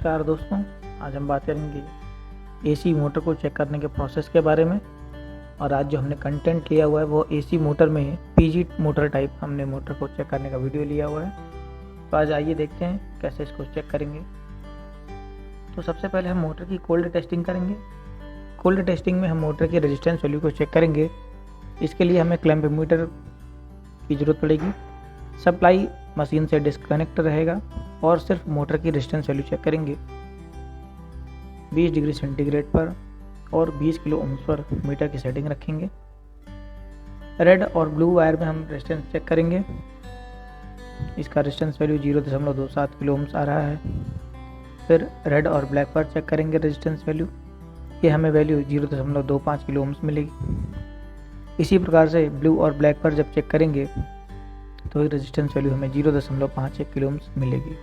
नमस्कार दोस्तों, आज हम बात करेंगे एसी मोटर को चेक करने के प्रोसेस के बारे में। और आज जो हमने कंटेंट लिया हुआ है वो एसी मोटर में है, पीजी मोटर टाइप हमने मोटर को चेक करने का वीडियो लिया हुआ है। तो आज आइए देखते हैं कैसे इसको चेक करेंगे। तो सबसे पहले हम मोटर की कोल्ड टेस्टिंग करेंगे। कोल्ड टेस्टिंग में हम मोटर की रेजिस्टेंस वैल्यू को चेक करेंगे। इसके लिए हमें क्लैंप एमीटर की ज़रूरत पड़ेगी। सप्लाई मशीन से डिस्कनेक्ट रहेगा और सिर्फ मोटर की रेजिस्टेंस वैल्यू चेक करेंगे। 20 डिग्री सेंटीग्रेड पर और 20 किलो ओम्स पर मीटर की सेटिंग रखेंगे। रेड और ब्लू वायर में हम रेजिस्टेंस चेक करेंगे। इसका रेजिस्टेंस वैल्यू 0.27 किलो ओम्स आ रहा है। फिर रेड और ब्लैक पर चेक करेंगे रेजिस्टेंस वैल्यू। ये हमें वैल्यू 0.25 किलो ओम्स मिलेगी। इसी प्रकार से ब्लू और ब्लैक पर जब चेक करेंगे तो रेजिस्टेंस वैल्यू हमें 0.51 किलो ओम्स मिलेगी।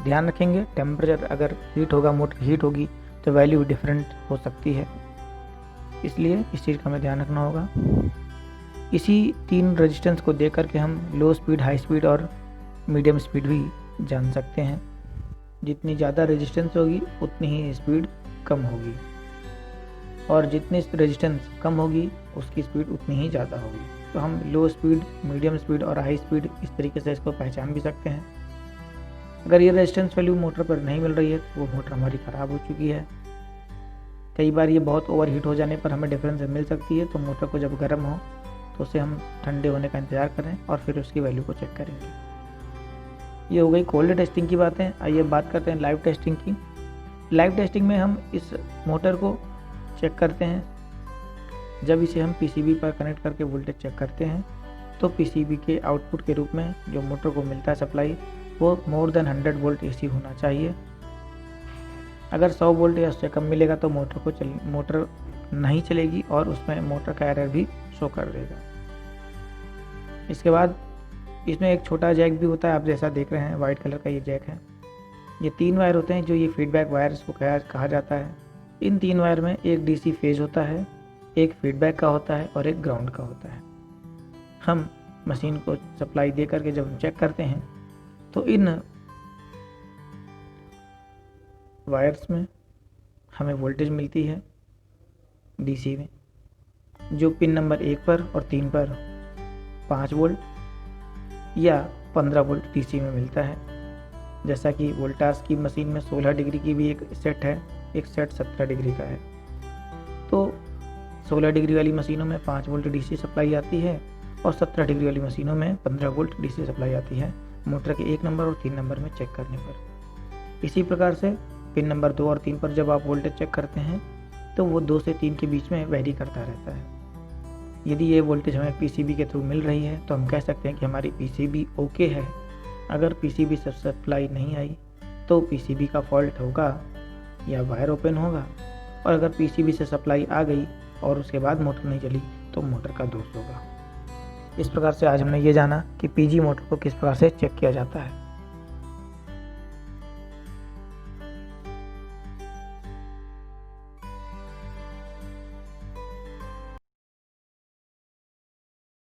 ध्यान रखेंगे टेम्परेचर अगर हीट होगा, मोटर हीट होगी तो वैल्यू डिफरेंट हो सकती है, इसलिए इस चीज़ का हमें ध्यान रखना होगा। इसी 3 रेजिस्टेंस को देख करके हम लो स्पीड, हाई स्पीड और मीडियम स्पीड भी जान सकते हैं। जितनी ज़्यादा रेजिस्टेंस होगी उतनी ही स्पीड कम होगी और जितनी रेजिस्टेंस कम होगी उसकी स्पीड उतनी ही ज़्यादा होगी। तो हम लो स्पीड, मीडियम स्पीड और हाई स्पीड इस तरीके से इसको पहचान भी सकते हैं। अगर ये रेजिस्टेंस वैल्यू मोटर पर नहीं मिल रही है तो वो मोटर हमारी ख़राब हो चुकी है। कई बार ये बहुत ओवर हीट हो जाने पर हमें डिफरेंस मिल सकती है, तो मोटर को जब गर्म हो तो उसे हम ठंडे होने का इंतज़ार करें और फिर उसकी वैल्यू को चेक करेंगे। ये हो गई कोल्ड टेस्टिंग की बातें। आइए बात करते हैं लाइव टेस्टिंग की। लाइव टेस्टिंग में हम इस मोटर को चेक करते हैं। जब इसे हम पीसीबी पर कनेक्ट करके वोल्टेज चेक करते हैं तो पीसीबी के आउटपुट के रूप में जो मोटर को मिलता है सप्लाई वो मोर देन 100 वोल्ट एसी होना चाहिए। अगर 100 वोल्ट या उससे कम मिलेगा तो मोटर नहीं चलेगी और उसमें मोटर का एरर भी शो कर देगा। इसके बाद इसमें एक छोटा जैक भी होता है, आप जैसा देख रहे हैं वाइट कलर का ये जैक है। ये 3 वायर होते हैं जो ये फीडबैक वायर इसको कहा जाता है। इन 3 वायर में एक डीसी फेज होता है, एक फीडबैक का होता है और एक ग्राउंड का होता है। हम मशीन को सप्लाई दे करके जब हम चेक करते हैं तो इन वायर्स में हमें वोल्टेज मिलती है डीसी में, जो पिन नंबर 1 पर और 3 पर 5 वोल्ट या 15 वोल्ट डीसी में मिलता है। जैसा कि वोल्टास की मशीन में 16 डिग्री की भी एक सेट है, एक सेट 17 डिग्री का है। तो 16 डिग्री वाली मशीनों में 5 वोल्ट डीसी सप्लाई आती है और 17 डिग्री वाली मशीनों में 15 वोल्ट डीसी सप्लाई आती है मोटर के 1 नंबर और 3 नंबर में चेक करने पर। इसी प्रकार से पिन नंबर 2 और 3 पर जब आप वोल्टेज चेक करते हैं तो वो 2 से 3 के बीच में वेरी करता रहता है। यदि ये वोल्टेज हमें पीसीबी के थ्रू मिल रही है तो हम कह सकते हैं कि हमारी पीसीबी ओके है। अगर पीसीबी से सप्लाई नहीं आई तो पीसीबी का फॉल्ट होगा या वायर ओपन होगा, और अगर पीसीबी से सप्लाई आ गई और उसके बाद मोटर नहीं चली तो मोटर का दोष होगा। इस प्रकार से आज हमने ये जाना कि पीजी मोटर को किस प्रकार से चेक किया जाता है।